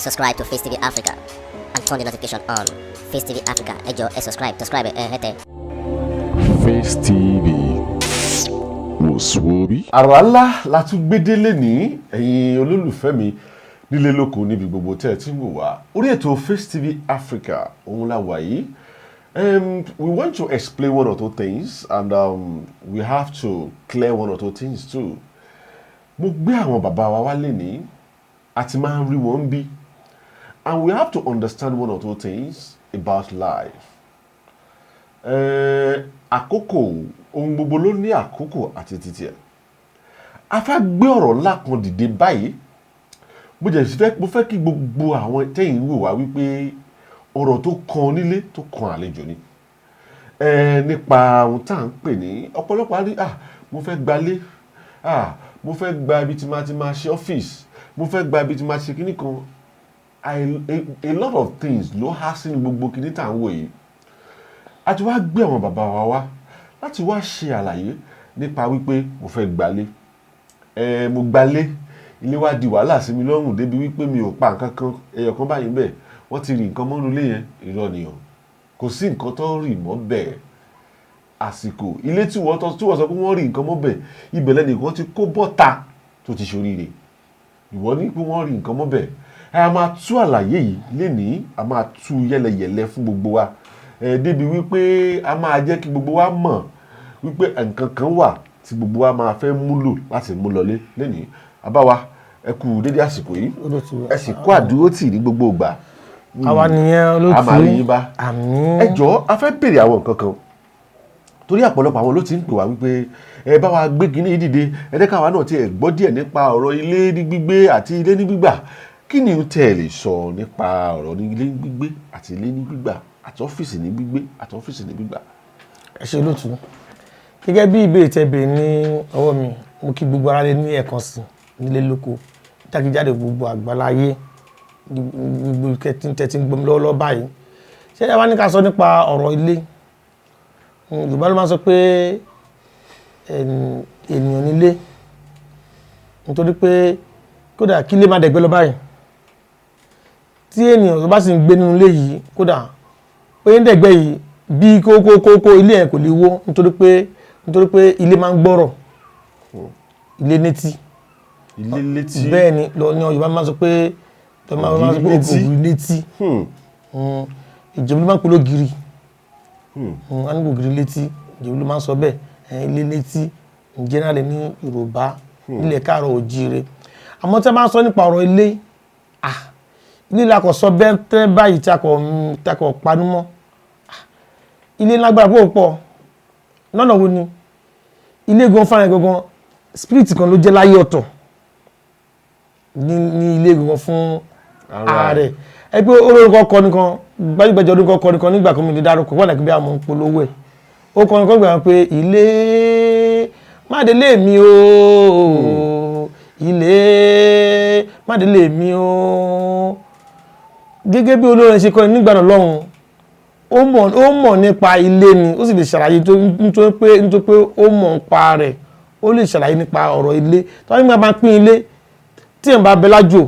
subscribe to Face TV Africa and turn the notification on. Face TV Africa, ẹ jọ̀ọ́ ẹ subscribe, hete. Face TV Muswobi. Àrà ńlá la tún gbé délé ní ẹ̀yin olólùfẹ́ mi nílé lóko níbi gbogbo tẹ́ ẹ ti ń wò wá. Orí ètò Face TV Africa òun la wà yìí. We want to explain one or two things and we have to clear one or two things too. Mo gbé àwọn bàbá wa wá lénìí àti máa ń rí wọn bí and we have to understand one or two things about life. Àkókò ohun gbogbo ló ní àkókò àti títí ẹ̀. A fẹ́ gbé ọ̀rọ̀ ńlá kan dìde báyìí. Mo fẹ́ kí gbogbo àwọn tẹ́yìn wò wá wípé ọ̀rọ̀ tó kan onílé tó kan àlejò ni. Nípa ohun tá à ń pè ní ọ̀pọ̀lọpọ̀ á ní mo fẹ́ gbalé, mo fẹ́ gba ibi tí máa ṣe ọ́fíìsì, mo fẹ́ gba ibi tí máa ṣe kíní kan. A lot of things ló há sínú gbogbo kíní tá à ń wò yìí. A ti wá gbé àwọn bàbá wa wá láti wá ṣe àlàyé nípa wípé mo fẹ́ gbalé. Mo gbalé, ilé wá di wàhálà sí mi lọ́rùn débi wípé mi ò pa nǹkan kan ẹyọ kan báyìí bẹ́ẹ̀. Wọ́n ti rí nǹkan mọ́nú ilé yẹn, irọ́ ni o. Kò sí nǹkan tó rí mọ́ bẹ́ẹ̀. Àsìkò ilé tí wọ́n sọ pé wọ́n rí nǹkan mọ́ bẹ́ẹ̀, ibẹ̀ lẹ́nìkan ti kó bọ́ta tó ti ṣoríire. Ìwọ ní pé wọ́n rí nǹkan mọ́ bẹ́ẹ̀. A máa tú àlàyé yìí lénìí, a máa tú yẹ́lẹyẹ̀lẹ fún gbogbo wa. Débi wípé a máa jẹ́ kí gbogbo wa mọ̀ wípé nǹkan kan wà tí gbogbo wa máa fẹ́ múlò láti mú lọlé lénìí. Àbáwa ẹ kú dédé àsìkò yìí, ẹ sì kó àdúró tì ní gbogbo ìgbà. Àwa nìyẹn olóòtú. A máa rí yín bá. Àmín. Ẹ jọ̀ọ́ a fẹ́ béèrè àwọn nǹkan kan torí àpọ̀lọpọ̀ àwọn ló ti ń pè wá wípé ẹ bá wa gbé kíní dìde, ẹ dẹ́ka wa náà ti ẹ̀ gbọ́ díẹ̀ nípa ọ̀rọ̀ ilé ní gbígbé àti ilé ní gbígbà. Kí ni o tẹ́ ẹ lè sọ nípa ọ̀rọ̀ ní ilé ní gbígbé àti ilé ní gbígbà àti ọ́fíìsì ní gbígbé àti ọ́fíìsì ní gbígbà? Ẹ ṣé olóòtú. Gẹ́gẹ́ bí ìbéèrè tẹ́ béèrè ní ọwọ́ mi, mo kí gbogbo ara lé ní ẹ̀kan sí nílé lóko jákèjádò gbogbo àgbáláyé gbogbo tẹ́tí ń gbọmí lọ́wọ́ báyìí. Ṣé ẹ wá ní ká sọ nípa ọ̀rọ̀ ilé? Yorùbá ló máa ń sọ pé ènìyàn nílé, nítorí pé kódà kí ilé má dẹ̀gbẹ́ lọ báyìí tí ènìyàn tó bá sì ń gbé nínú ilé yìí, kódà pé ń dẹ̀gbẹ́ yìí bí kókó ilé yẹn kò lè wó nítorí pé ilé máa ń gbọ́rọ̀, ilé létí. Ilé létí. Bẹ́ẹ̀ ni Yorùbá máa ń sọ pé ògiri létí. Ìjẹ̀bú ló máa ń pè lógiri. A ní ògiri létí, Ìjẹ̀bú ló máa ń sọ bẹ́ẹ̀. Ilé létí generally ní Yorùbá nílẹ̀ Káàárọ̀ Oòjíire. Àmọ́ tí a máa ń sọ nípa ọ̀rọ̀ ilé, ilé la kò sọ bẹ́ẹ̀ tẹ́ báyìí tí a kò panú mọ́. Ilé lágbára púpọ̀ lọ́nà wo ni? Ilé gan fúnra gangan spirit kan ló jẹ́ láyé ọ̀tọ̀ ní ilé gangan fún ààrẹ. Ẹ pé olórúkọ kọrin kan gbajúgbajà olórúkọ kọrin kan nígbà kan mi lè dárúkọ wọ́n dàgbé bí àwọn polówó ẹ̀. Ó kọrin kan gbà pé ilé mádélé mi o, ilé mádélé mi o. Gẹ́gẹ́ bí olórin ṣe kọrin nígbà náà lọ́hùn, ó mọ̀ nípa ilé ni, ó sì lè ṣàlàyé nítorí pé ó mọ̀ nípa rẹ̀, ó lè ṣàlàyé nípa ọ̀rọ̀ ilé. Tó bá nígbà máa pín ilé tí èèyàn bá bẹ lájò,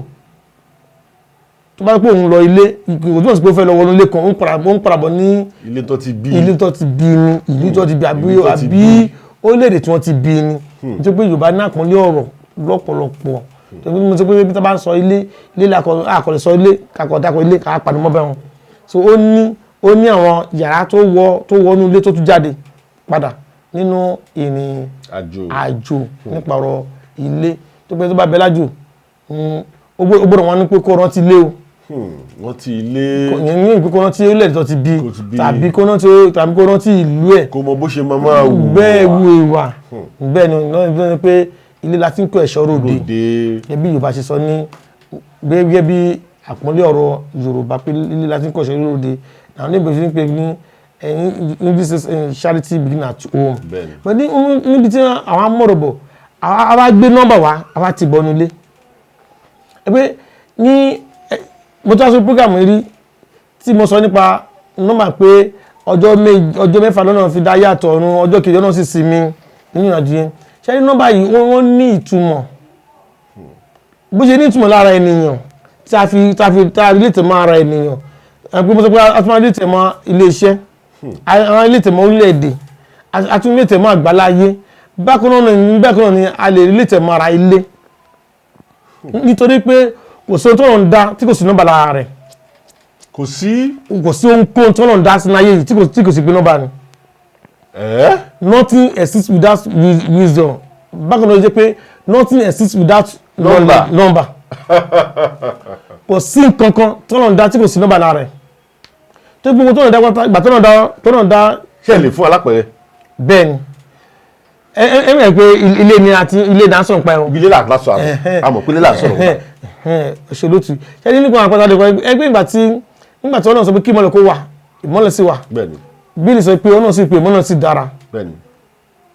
tó bá pé òun lọ ilé, ìgbòho tí wọ́n fẹ́ lọ wọnú ilé kan, ó ń padà bọ̀ ní ilé tó ti bí ni, ìlú tó ti bí àbí orílẹ̀-èdè tí wọ́n ti bí ni. Nítorí pé Yorùbá ní àpọ́nlé ọ̀rọ̀ lọ́pọ̀lọpọ̀. Mo sọ pé bí tá bá ń sọ ilé àkọlẹ̀ sọ ilé kakọ̀ dákọ̀ ilé ká pàdé mọ́ bẹ́ẹ̀ wọn. So ó ní àwọn yàrá tó wọnú ilé tó tún jáde padà nínú ìrìn àjò nípa ọ̀rọ̀ ilé. Tó pé tó bá bẹ lájò, ó gbọ́dọ̀ wọn ní pé kó rántí ilé o. Wọ́n ti ilé. Ní ìpín kó rántí orílẹ̀-èdè tó ti bí tàbí kó rántí ìlú ẹ̀. Kó mọ bó ṣe máa wù. Bẹ́ẹ̀ wù ìwà. Bẹ́ẹ̀ ni pé ilé la ti ń kó ẹ̀ṣọ́ ròde. Ẹbí Yorùbá ṣe sọ ní gẹ́gẹ́ bí àpọ́nlé ọ̀rọ̀ Yorùbá pé ilé la ti ń kó ẹ̀ṣọ́ ròde. Àwọn onígbè fi ń pè ní English charity begin at home. Níbi tí àwọn amọ̀rọ̀bọ̀ àwa gbé nọ́mbà wa àwa ti bọ̀ nílé. Ẹgbẹ́ ní mo tó aṣọ program rí tí mo sọ nípa nọ́mbà pé ọjọ́ mẹ́fà lọ́nà fi dá yàtọ̀ ọ̀run, ọjọ́ kejì ọ̀nà sì sinmi nínú ìrìnàjò yẹn. Ṣé ní nọ́mbà yìí wọ́n ní ìtumọ̀ bó ṣe ní ìtumọ̀ lára ènìyàn tí tí a relate mọ́ ara ènìyàn àpò mo sọ pé a tún máa relate mọ́ ilé iṣẹ́ a relate mọ́ orílẹ̀-èdè a tún relate mọ́ àgbáláyé bákan náà ni a lè relate mọ́ ara ilé nítorí pé kò sí ohun tó ń dá tí kò sí nọ́mbà lára rẹ̀ kò sí ohunkóhun tó ń dá sínú ayé yìí tí kò sí pé nọ́mbà ni nothing exists without wisdom bákan náà ló jẹ́ pé nothing exists without number kò sí nǹkan kan tó ń dá tí kò sí nọ́mbà lára rẹ̀ tó gbogbo tó ń dá ìgbà tó ń dá ṣe lè fún alápẹ̀rẹ̀ bẹ́ẹ̀ ni ẹ mọ̀ pé ilé ni àti ilé náà sọ̀rọ̀ pa ẹ̀rọ ilé làtà sọ àmọ̀ pé ilé làtà sọ̀rọ̀ òṣèlú tu ṣe ní nípa àpáta ẹgbẹ́ ìgbà tí Ọlọ́run sọ pé kí ìmọ́lẹ̀ kó wà ìmọ́lẹ̀ sì wà bẹ́ẹ̀ni bíìlì sọ pé Ọlọ́run sì pé ìmọ́lẹ̀ sì dára bẹ́ẹ̀ni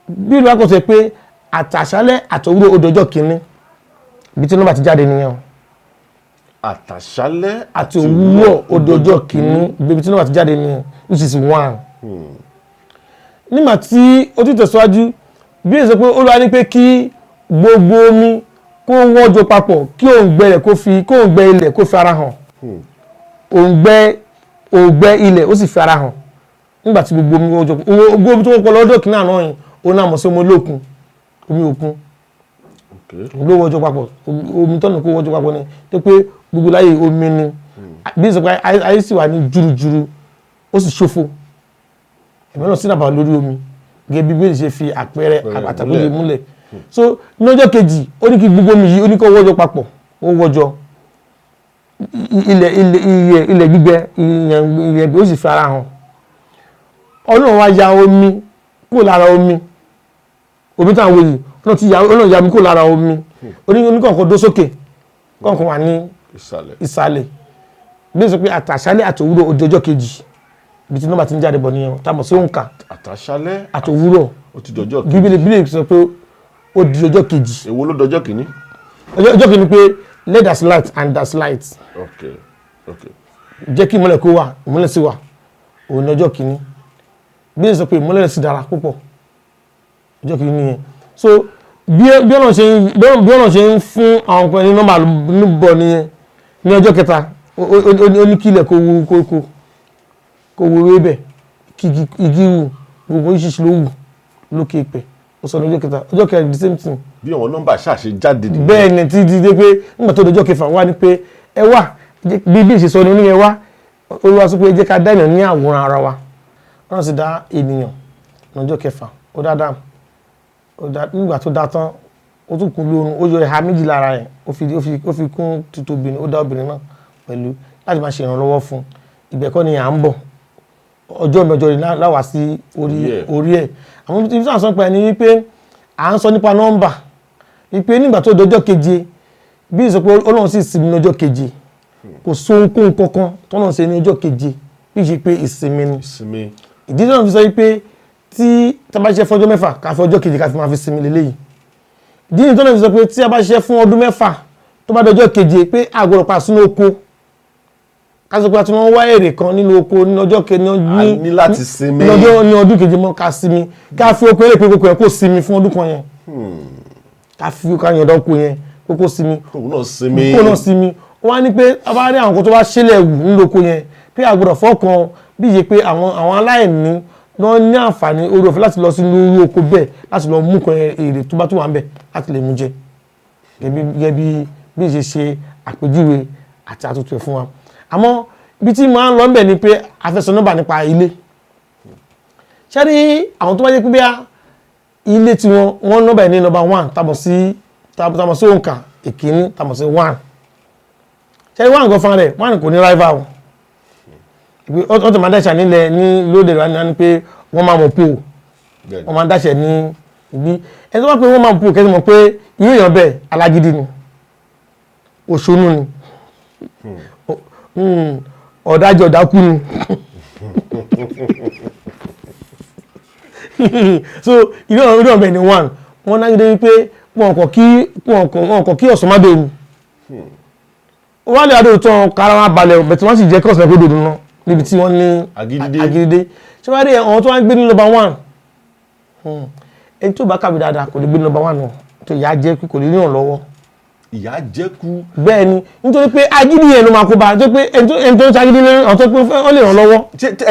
bíìlì wá kò sọ pé àtàṣálẹ́ àtòwúrò odòjọ́ kìíní ibi tí nọ́mbà ti jáde nìyẹn àtàṣálẹ́ àtòwúrò odòjọ́ kìíní ibi tí nọ́mbà ti jáde nìyẹn which is 1 nígbà tí ó ti tẹ̀síwájú bíìlì sọ pé Olúwa ní pé kí gbogbo omi kó wọ́jọ papọ̀ kí òǹgbẹ ilẹ̀ kó fi ara hàn òǹgbẹ ilẹ̀ ó sì fi ara hàn nígbà tí gbogbo omi wọ́jọ gbogbo omi tó wọ́pọ̀ lọ́dọ̀ kìíní àná yìí ó náà mọ̀ sí omi olókun omi òkun ló wọ́jọ papọ̀ omi tọ́nà kó wọ́jọ papọ̀ ni tó pé gbogbo láyé omi ni bí ìsọ̀pá ayé sì wà ní júrujúru ó sì ṣòfò ìmọ̀ràn sí nàbà lórí omi gẹ́gẹ́ bí bẹ́ẹ̀ ṣe fi àpẹẹrẹ àtàkùnlé múlẹ̀ so ní ọjọ́ kejì ó ní kí gbogbo omi yìí ó ní kó wọ́jọ papọ̀ ó wọ́jọ ilẹ̀ gbígbẹ ilẹ̀ ó sì fi ara hàn Ọlọ́run wá ya omi kúrò lára omi táwọn wòye Ọlọ́run ya omi kúrò lára omi oníkọ̀ọ̀kan dó sókè kọ̀ọ̀kan wà ní ìsàlẹ̀ bí ó sọ pé àtàṣálẹ́ àtòwúrò ó di ọjọ́ kejì ibi tí nọ́mbà ti ń jáde bọ̀ nìyẹn tá a mọ̀ sí òǹkà àtàṣálẹ́ àtòwúrò ó ti dọjọ́ kejì bíbélì sọ pé ó di ọjọ́ kejì èwo ló dọjọ́ kìíní ọjọ́ kìíní pé let us light and that's light jẹ́ kí ìmọ́lẹ̀ kó wà ìmọ́lẹ̀ sí wà òun ní ọjọ́ kìíní bí ó sọ pé ìmọ́lẹ̀ sì dára púpọ̀ ọjọ́ kìíní nìyẹn so bí ọ̀nà ṣe ń fún àwọn ọkùnrin ní nọ́mbà níbọ̀ nìyẹn ní ọjọ́ kẹta ó ní kílẹ̀ kó wo ewé bẹ̀ kí igi wù gbogbo ìṣiṣẹ́ ló wù lókè pẹ̀ ó sọ ní ọjọ́ kẹta ọjọ́ kẹrin the same thing. bí àwọn nọ́mbà ṣàṣe jáde nìyẹn. bẹ́ẹ̀ ni ti di pé nígbà tó dọjọ́ kẹfà wá ní pé ẹ wá bí ìṣe sọ ní oníyẹn wá Olúwa sọ pé ẹ jẹ́ ká dá ènìyàn ní àwòrán ara wa wọ́n sì dá ènìyàn lọ́jọ́ kẹfà ó dá Ádámù nígbà tó dá tán ó tún kún lórun ó yọ ẹ̀ha méjì lára rẹ̀ ó fi kún títò obìnrin ó dá obìnrin náà pẹ̀lú láti máa ṣe ìrànlọ́wọ́ fún ìgbẹ́kọ́ ni à ń bọ̀ ọjọ́ mẹ́jọ rẹ̀ láwà sí orí ẹ̀ àwọn ibi tí wọ́n sọ pé ní wípé à ń sọ nípa nọ́mbà wípé nígbà tó dọjọ́ keje bí ìsọpọ̀ Ọlọ́run sì sinmi ní ọjọ́ keje kò sóhunkóhun kankan tọ́nà ṣe ní ọjọ́ keje bí ṣe pé ìsinmi ni ìdí náà fi sọ wípé tí a bá ṣiṣẹ́ fún ọjọ́ mẹ́fà ká fi ọjọ́ keje ká fi máa fi sinmi lélẹ́yìí ìdí nìyí tọ́nà fi sọ pé tí a bá ṣiṣẹ́ fún ọdún mẹ́fà tó bá dọjọ́ keje pé a gbọ́dọ̀ pa sínú oko kásìkò àti wọn wá èrè kan nínú oko ní ọjọ́ kejì ní láti sinmi ní ọdún kejì mọ́ ká sinmi ká fi oko eré pé kókò yẹn kó sinmi fún ọdún kan yẹn ká fi ká yàn dọ́kọ yẹn kókò sinmi kókò náà sinmi wọ́n á ní pé a bá rí àwọn kan tó bá ṣẹlẹ̀ wù nínú oko yẹn pé àgbọ̀dọ̀ fọ́kàn bí iye pé àwọn aláìní lọ ní àǹfààní orí ọ̀fẹ́ láti lọ sínú oko bẹ́ẹ̀ láti lọ mú kan èrè tó bá tó wà ń bẹ̀ láti lè mú jẹ gẹ́gẹ́ bí ìṣe ṣe àpèjúwe àti àtúntò ẹ̀ fún wa àmọ́ ibi tí máa ń lọ bẹ̀ ni pé afẹ́sọ nọ́mbà nípa ilé ṣé rí àwọn tó bá jẹ́ pé bí ilé tí wọ́n nọ́mbà ní nọ́mbà 1 tàbọ̀ sí òǹkà ìkíní tàbọ̀ sí 1 ṣé rí 1 gan fún rẹ̀ 1 kò ní rival ó tó máa dáṣà nílẹ̀ ní lóde rẹ̀ ní pé wọ́n máa mọ̀ pò wọ́n máa dáṣà ní ibi ẹni tó bá pé wọ́n máa mọ̀ pò kẹ́sì mọ̀ pé irú èèyàn bẹ́ẹ̀ alágídí ni òṣónú ni ọ̀dájọ́ ọ̀dákú ni so ilé ọ̀bẹ̀ ni 1 wọ́n náà gídé wípé wọn kọ̀ kí ọ̀sán má dòrò wọ́n lè adó tán kára wọn balẹ̀ bẹ̀tí wọ́n sì jẹ́ kọ́sùn ẹ̀kọ́ dòdò náà níbi tí wọ́n ní agídídé ṣé wá rí àwọn tó wá ń gbé ní nọ́mbà 1 ẹni tó bá kàwé dáadáa kò lè gbé ní nọ́mbà 1 náà tó yà á jẹ́ kò lè ríran lọ́wọ́ ìyá jẹ́ kú. bẹ́ẹ̀ ni nítorí pé agídí yẹn ló máa kó bá tó pé ẹni tó ń ṣagídí lórí ọ̀tọ́ pé ó lè ràn lọ́wọ́.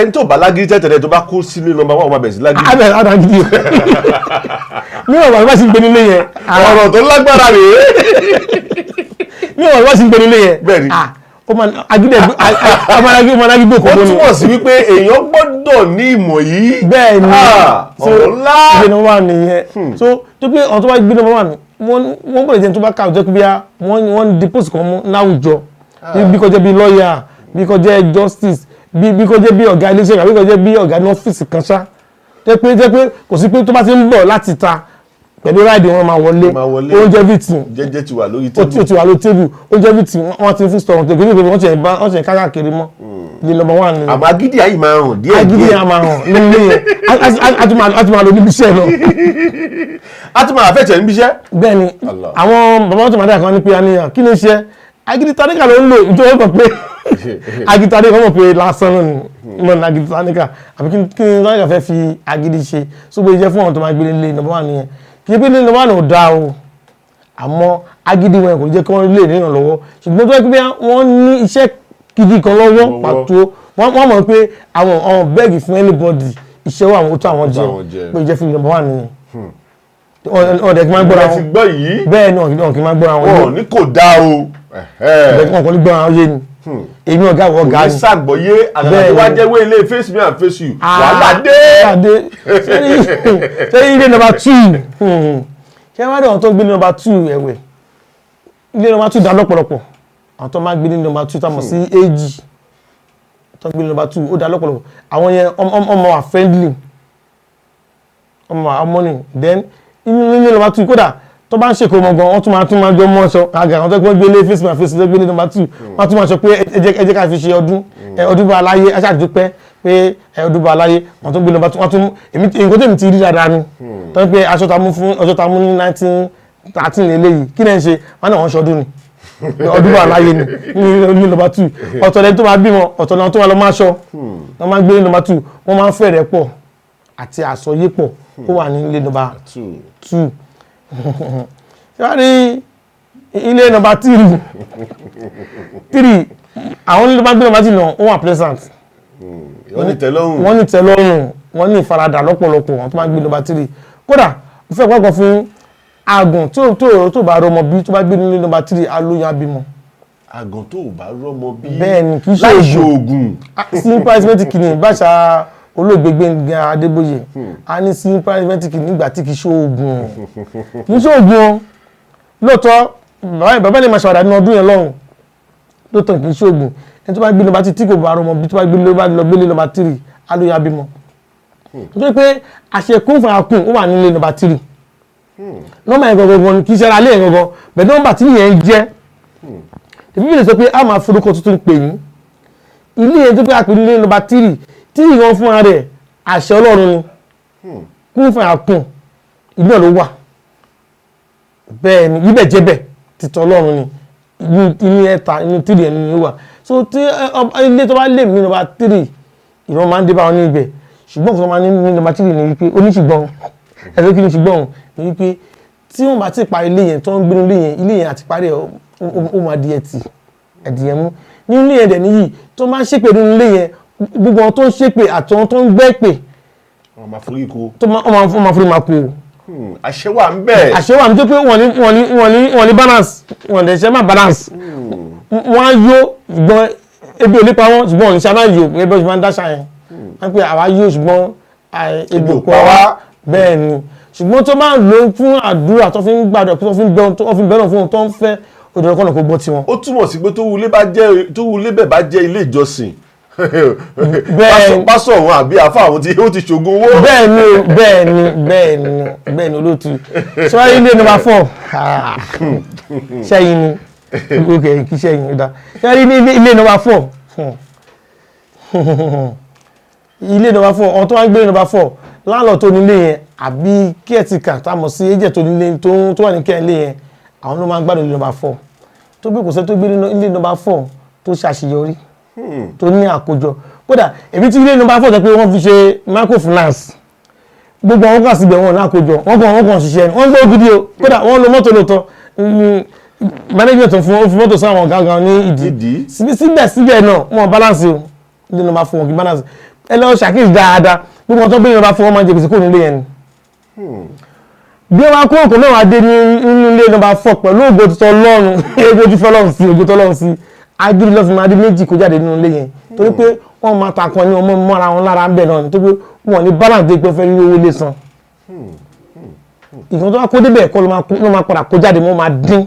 ẹni tó bá lágídí tẹ́tẹ̀lẹ̀ tó bá kó sílé nọ́mbà wọn máa bẹ̀rẹ̀ sí lágídí. abẹ́ àdàgídí ní ọ̀rọ̀ bá sì ń gbé nílé yẹn. ọ̀rọ̀ tó lágbára rèé. ní ọ̀rọ̀ bá sì ń gbé nílé yẹn. bẹ́ẹ̀ ni ọmọ alágídí kò ó bóni. túmọ̀ sí wípé èèyàn gbọ́dọ̀ ní ìmọ̀ yìí. bẹ́ẹ̀ ni ọ̀rọ̀ ńlá. ìgbé nọ́mbà wà nìyẹn. so tó pé ọ̀tọ́ bá gbé nọ́mbà wà ní wọ́n bọ̀dẹ̀ jẹ́ tó bá káwọ́ jẹ́ pé bí wọ́n di post kan mú láwùjọ bí kò jẹ́ bí lọ́ọ̀yà bí kò jẹ́ justice bí kò jẹ́ bí ọ̀gá iléeṣẹ́ bí kò jẹ́ bí ọ̀gá ní ọ́fíìsì kan ṣá jẹ́ pé kò sí pé tó bá ti ń bọ̀ láti ta pẹ̀lú ráìdì wọn máa wọlé oúnjẹ bìtì jẹ́jẹ́ ti wà lórí tébù. ó ti wà lórí tébù oúnjẹ bìtì wọ́n ti fún sọ̀rọ̀ tẹ̀gbẹ́ nígbà wọ́n ti káàkiri mọ́ ilé nọ́mbà wà ní. àmọ́ agídí ayé máa hàn díẹ̀ díẹ̀. agídí ayé máa hàn nílé yẹn a ti máa lò níbi iṣẹ́ lọ. a ti máa fẹ̀tẹ̀ níbi iṣẹ́. bẹ́ẹ̀ ni àwọn bàbá tó máa dà kan ní pé àníyàn kí ni iṣẹ́ agídí taníkà ló ń lò nítorí wọ́n mọ̀ pé agídí taníkà mọ̀ pé lásán náà ni mọ̀ ní agídí taníkà àbí kí ni taníkà fẹ́ fi agídí ṣe sógbó iṣẹ́ fún àwọn tó máa gbé nílé nọ́mbà wà nìyẹn kì í pé nílé nọ́mbà náà dáa o àmọ́ agídí wọn kò jẹ́ kí wọ́n lè rìnrìn lọ́wọ́ ṣùgbọ́n tó yẹ pé wọ́n ní iṣẹ́ gidi kan lọ́wọ́ pàtó wọ́n mọ̀ pé àwọn bẹ́ẹ̀gì fún anybody iṣẹ́ wà wọ́n tó àwọn jẹ pé ìjẹ́ fún nọ́mbà wà nìyẹn ọ̀dẹ̀ kí n máa gbọ́ra wọn bẹ́ẹ̀ ni ọ̀dẹ̀ kí n máa gbọ́ra wọn wọn ní kò dáa o wọn kò ní gbọ́ra wọn yé ni èmi ọ̀gá wọ ọ̀gá ni kò ní ṣàgbọ́yé àgbàdo wá jẹ́ wé ilé face me and face you wàhálà dé. ṣé ilé nọ́mbà 2 ṣé wọ́n dẹ̀ wọ́n tó gbé ní nọ́mbà 2 ẹ̀wẹ̀ ilé nọ́mbà 2 dá lọ́pọ̀lọpọ̀ àwọn tó máa gbé ní nọ́mbà 2 táwọn sí AG tó gbé ní nọ́mbà 2 ó dá lọ́pọ̀lọpọ̀ àwọn yẹn ọmọ wa friendly ọmọ harmony then ní nọ́mbà 2 kódà tó bá ń ṣèkó ọmọ gan wọ́n tún máa jọ mọ́ ṣọ àgà àwọn tó gbé ilé face me and face tó gbé ní nọ́mbà 2 wọ́n tún máa sọ pé ẹ jẹ́ ká fi ṣe ọdún bá aláyé aṣáàdúpẹ́ pé ọdún bá aláyé wọ́n tún gbé nọ́mbà 2 wọ́n tún nǹkan tèmi ti rí dáadáa ni tó ń pé aṣọ ta mú ní 1913 lélẹ́yìí kí náà ń ṣe wọ́n náà wọ́n ṣọdún ni ọdún bá aláyé ni ní nọ́mbà 2 ọ̀tọ̀ lẹ́ni tó máa bímọ ọ̀tọ̀ lẹ́ni tó máa lọ máa ṣọ wọ́n máa gbé ní nọ́mbà 2 wọ́n máa ń fẹ̀rẹ̀ pọ̀ àti àsọyé pọ̀ ó wà ní ilé nọ́mbà 2 ṣáàrí ilé nọ́mbà 3 àwọn ilé tó bá gbé nọ́mbà 3 náà ó wà pleasant wọ́n ní tẹ́lọ́rùn wọ́n ní ìfaradà lọ́pọ̀lọpọ̀ àwọn tó bá gbé nọ́mbà 3 kódà mo fẹ́ pàápàá fún àgùn tó bá rọmọ bí tó bá gbé nílé nọ́mbà 3 alóyún abímọ. àgùn tó bá rọmọ bí bẹ́ẹ̀ ni kì í ṣe oògùn simple arithmetic ni báṣà olóògbé Gbẹ́ngà Adébóyè a ní simple arithmetic nígbà tí kì í ṣe oògùn kì í ṣe oògùn lóòótọ́ bàbá lè máa ṣàwádà ní ọdún yẹn lọ́hùn lóòótọ́ kì í ṣe oògùn ẹni tó bá gbé nọ́mbà 3 tí kò bá rọmọ bí tó bá lọ gbélé nọ́mbà 3 alóyún abímọ nítorí pé àṣekún fún akún ó wà nílé nọ́mbà 3 nọ́mbà yẹn gangan kì í ṣe ara lé yẹn gangan bẹ̀ẹ́ nọ́mbà 3 yẹn jẹ́ ìbí lè sọ pé a máa forúkọ tuntun pè yín ilé yẹn tó pé a pè nílé nọ́mbà 3 tí ìwọ̀n fúnra rẹ̀ àṣẹ Ọlọ́run ni kún fún akún ìlú ẹ̀ ló wà bẹ́ẹ̀ ni ibẹ̀ jẹ́bẹ̀ títọ́ Ọlọ́run ni inú ẹ̀ta inú 3 ẹ̀ ni wà so tí ilé tó bá lè ní nọ́mbà 3 ìran máa ń dé bá wọn ní ibẹ̀ ṣùgbọ́n kò tó máa ní nọ́mbà 3 ní wípé oníṣùgbọ́n ẹ̀rọ kí ni ṣùgbọ́n ní wípé tí wọ́n bá ti parí ilé yẹn tó ń gbé ilé yẹn àti parí ẹ̀ ó máa di ẹ̀dìyẹ mú nínú ilé yẹn dẹ̀ níyì tó máa ń ṣépè nínú ilé yẹn gbogbo wọn tó ń ṣépè àti wọn tó ń gbẹ́ pè wọ́n máa forí ko tó máa forí máa kú àṣẹ wà ń bẹ̀ àṣẹ wà ní tó pé wọ́n ní balance wọ́n lè ṣe máa balance wọ́n á yó ṣùgbọ́n ebi ò nípa wọn ṣùgbọ́n òní sábà yó ebi ò sì máa ń dáṣà yẹn wọ́n pe àwa yó ṣùgbọ́n ebi ò pa wá bẹ́ẹ̀ ni ṣùgbọ́n tó máa ń lò fún àdúrà tó fi ń gbàdọ̀ tó fi ń bẹ̀rẹ̀ fún tó ń fẹ́ òdòdó kọ́nà kó gbọ́ tiwọn. ó túmọ̀ sí pé tó wulé bẹ̀ bá jẹ́ ilé ìjọsìn pásọ̀ wọn àbí àfa àwọn tí ó ti ṣògo owó. bẹ́ẹ̀ ni olóòtú ṣé ilé nọ́mbà 4 ṣẹ́yìn ni ok kì í ṣẹ́yìn ọ̀dà ṣé ilé nọ́mbà 4 ilé nọ́mbà 4 ọ̀n tó wá gbé nọ́mbà 4 láàlọ́ tó nílé yẹn àbí kẹ́ẹ̀tìkà tá a mọ̀ sí ẹ̀jẹ̀ tó nílé tó wà ní kẹ́ẹ̀lé yẹn àwọn ló máa ń gbádùn ilé nọ́mbà 4 tó bí kò sẹ́ tó gbé ilé nọ́mbà 4 tó ṣàṣeyọrí tó ní àkójọ kódà èmi tí ilé nọ́mbà 4 jẹ́ pé wọ́n fi ṣe microfinance gbogbo àwọn kan síbẹ̀ wọn ní àkójọ wọ́n kàn ṣiṣẹ́ wọ́n gbọ́ gidi o kódà wọ́n lo mọ́tò lóòótọ́ management tó fún mọ́tò sáwọn gangan ní ìdí síbẹ̀síbẹ̀ náà wọn balance o ní ló máa fún wọn kí balance ẹ lọ ṣàkíyèsí dáadáa gbogbo ọtọ́ bí wọn bá fún wọn máa jẹ gbèsè kó nílé yẹn ni bí wọn kó òkú náà wá dé nínú ilé nọ́mbà 4 pẹ̀lú ògo tó lọ́run ego tó fọlọ́run sí ògo tó lọ́run sí agídí lọ́sùn máa dé méjì kó jáde nínú ilé yẹn torí pé wọ́n máa takàn ní ọmọ mọ́ra wọn lára ń bẹ̀ náà nítorí pé wọn ní balance dé pé fẹ́ rí owó lé san ìkan tó bá kó débẹ̀ kọ́ ló máa padà kó jáde mọ́ máa dín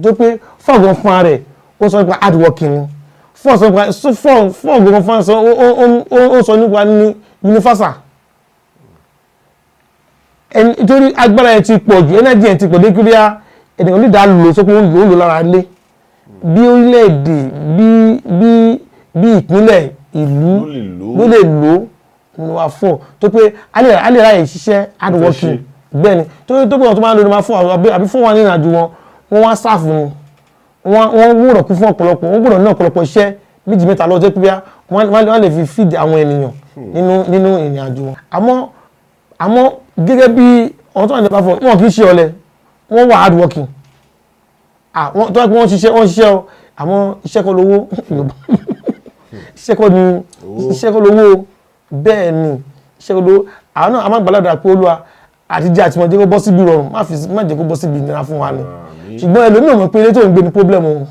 tó pé fọ́ọ̀gàn fún ara rẹ̀ ó sọ nípa hard working ni fọ́ọ̀gàn fún ara ó sọ nípa ní universal nítorí agbára ẹ̀ ti pọ̀ jù energy ẹ̀ ti pọ̀ dékúrí ènìyàn ní ìdá lò sókè ó ń lò lára lé bí orílẹ̀-èdè bí ìpínlẹ̀ ìlú ló lè lò ní wà fún tó pé alẹ́ ráyè ṣiṣẹ́ hard working bẹ́ẹ̀ ni tó pé wọn tó máa ń lo ní ma fún àbí fún wọn ní ìrìnàjò wọn wá sáàfù ni wọ́n wúrọ̀ kú fún ọ̀pọ̀lọpọ̀ wọ́n gbọ́dọ̀ ní ọ̀pọ̀lọpọ̀ iṣẹ́ méjì mẹ́ta lọ́jọ́ pé wọ́n lè fi feed àwọn ènìyàn nínú ìrìnàjò wọn àmọ́ gẹ́gẹ́ bí ọ̀hún tó wà nípa fún wọn kì í ṣe ọ̀lẹ wọ́n wà hard working tó wá pé wọ́n ṣiṣẹ́ o àmọ́ iṣẹ́ kọ́ lówó iṣẹ́ kọ́ lówó bẹ́ẹ̀ ni iṣẹ́ kọ́ lówó àwọn náà a máa gbàládà pé Olúwa àtijọ́ àti mọ̀jẹ́ kó bọ́ síbi rọrùn má jẹ́ kó bọ́ síbi ìnira fún wa ni ṣùgbọ́n ẹlòmíràn mọ̀ pé ilé tó ń gbé ní pọ́blẹ́mù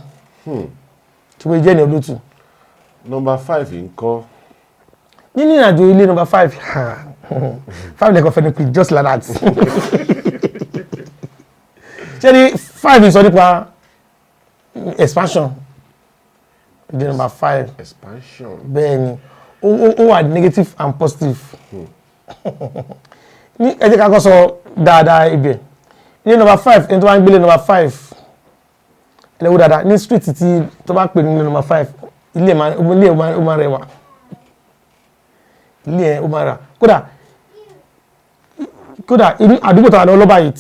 tí wọ́n jẹ́ ní olótù. Number 5 ńkọ́. nínú ìrìnàjò ilé number 5 lẹ́kọ̀ọ́ fẹ́ni pé just like that ṣé ní 5 sọ nípa expansion ilé number 5 expansion bẹ́ẹ̀ ni ó wà negative and positive ní ẹ jẹ́ ká kọ́ sọ dáadáa ibẹ̀ ilé number 5 ẹni tó bá ń gbélé number 5 ẹlẹ́wọ́ dáadáa ní street tí tó bá pè ní number 5 ilé ó máa rẹwà ilé ẹ̀ ó máa rà kódà àdúgbò tó wà lọ́lọ́bà yìí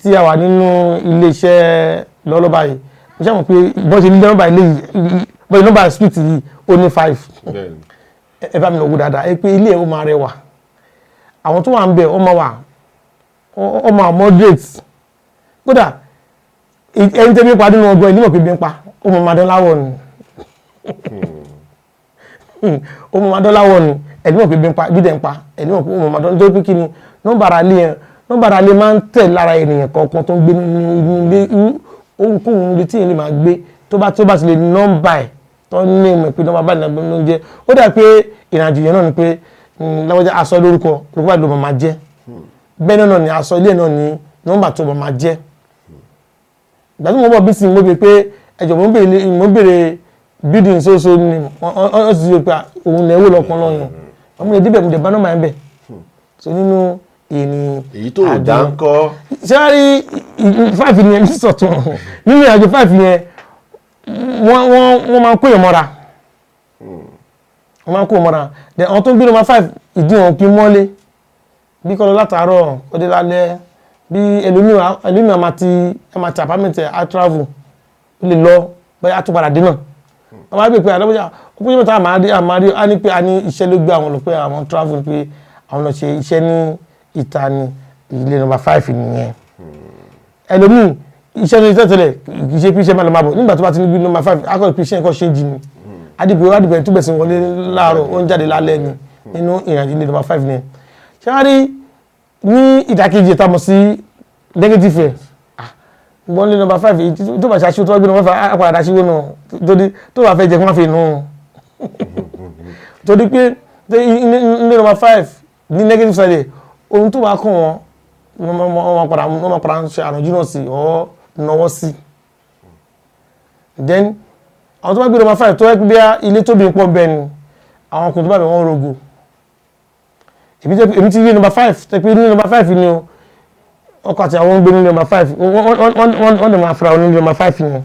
tí a wà nínú ilé iṣẹ́ lọ́lọ́bà yìí mo ṣe mọ̀ pé bọ́n ṣe ní nọ́mbà ilé yìí bọ́n ṣe nọ́mbà street yìí ó ní 5 ẹ bá mi lọ wò dáadáa ẹ pé ilé ẹ̀ ó máa rẹwà àwọn tó wà ń bẹ̀ ó máa moderate kódà ẹni tẹ́bí pa nínú ọgbọ́n ìlú mọ̀ pé bí ń pa ó mọ̀ máa dán láwọ̀ ni ó mọ̀ máa dán láwọ̀ ni ẹni mọ̀ pé bí ń pa bí dẹ̀ ń pa ẹni mọ̀ pé ó mọ̀ máa dán nítorí pé kí ni nọ́mbà ara lé máa ń tẹ̀ lára ènìyàn kọ̀ọ̀kan tó ń gbé nínú ilé ohunkóhun ilé tí ènìyàn máa gbé tó bá ti lè nọ́mbà ẹ̀ tó ní ìmọ̀ pé nọ́mbà báyìí nàgbẹ́ ló ń jẹ́ ó dà pé ìrìnàjò yẹn náà ni pé láwọ́jà aṣọ lórúkọ báyìí ló máa jẹ́ bẹ́ẹ̀ náà ni aṣọ ilé náà ni nọ́mbà tó máa jẹ́ ìgbà tí mo bọ̀ bí sí mo bèèrè pé ẹjọ́ mo bèèrè building so ni wọ́n sì ṣe pé òun lẹ́wọ́ lọ́pọ̀ lọ́yìn ọmọ ìdí bẹ̀ mo dẹ̀ bá nọ́mbà ẹ̀ bẹ̀ so nínú èyí tó dá ń kọ́ ṣáàrí 5 ni ẹni sọ̀tún nínú ìrìnàjò 5 yẹn wọ́n máa ń kó ìmọ̀ra then àwọn tó ń gbé nọ́mbà 5 ìdí wọn kí mọ́lé bí kọ́ lọ látàárọ̀ ọdẹ lálẹ́ bí ẹlòmíràn máa ti apartment ẹ̀ travel ó lè lọ bóyá tó padà dé náà wọ́n máa gbé pé àdọ́bọ̀já ọkùnrin mẹ́ta àmàrí á ní pé a ní iṣẹ́ ló gbé àwọn lọ pé àwọn travel pé àwọn lọ ṣe iṣẹ́ ní ìta ní ilé number 5 nìyẹn ẹlòmíì iṣẹ́ ní tẹ́tẹ̀lẹ̀ kì í ṣe pé iṣẹ́ máa lọ máa bọ̀ nígbà tó bá ti ní bí number 5 akọ̀ pé iṣẹ́ nǹkan ṣe ń jì ní adìbò tó bẹ̀sẹ̀ wọlé láàárọ̀ ó ń jáde lálẹ́ ni nínú ìrìnàjò ilé number 5 nìyẹn ṣé wá rí ní ìdàkejì ìtamọ̀ sí negative ẹ̀ gbọ́n lé number 5 tó bá ṣaṣíwó tó wá gbé number 5 àpàdà ṣíwó náà tó bá fẹ́ jẹ kí wọ́n fi nù torí pé ní number 5 ní negative side ohun tó bá kàn wọ́n máa padà ń ṣe àrùn jùlọ sí ọ́ náwọ́ sí then àwọn tó bá gbé number 5 tó wá bí ilé tóbi pọ̀ bẹ́ẹ̀ ni àwọn ọkùnrin tó bá bẹ̀ wọ́n rogo èmi ti rí number 5 tẹ́ pé ní number 5 ni o ọkọ àti àwọn gbé ní number 5 wọ́n lè máa fura ní number 5 ni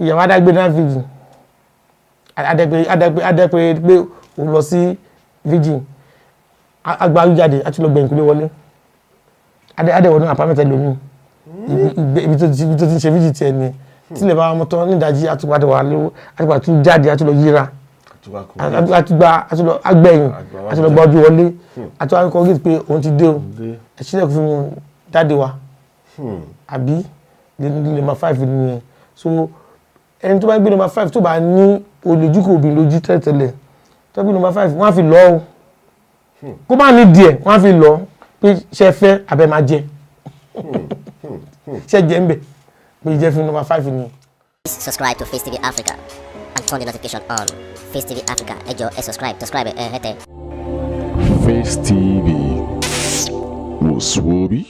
ìyàwó adágbé náà virgin adẹ́pẹ́ pé òun lọ sí virgin agba ayújáde àti lọ gbẹ̀yìnkúlé wọlé adẹ́wọ̀ ní àpamẹ́tẹ̀ lómi ibi tó ti ń ṣe virgin tiẹ̀ ni tí lè bá wọn mọ́tọ́ nídàájí àtúgbàdé wà lówó àtúgbà tún jáde àtúlọ yíra àtúlọ agbẹ̀yìn àtúlọ gbọ́jú wọlé àtúwà kọ́ gíìtì pé òun ti dé o ẹ̀ṣílẹ̀ fún mi jáde wa àbí number 5 nìyẹn. So ẹni tó bá gbé number 5 tó bá ní olójúkò obìnrin lójú tẹ́tẹ́lẹ̀ tó gbé number 5 wọ́n á fi lọ o kó má ní díẹ̀ wọ́n á fi lọ pé ṣe fẹ́ abẹ́ máa jẹ ṣe jẹ́ ń bẹ̀ pé jẹ́ fún number 5 nìyẹn. Please subscribe to Face TV Africa and turn the notification on. Face TV Africa, ẹ jọ̀ọ́ ẹ subscribe hete. Face TV was Swoby.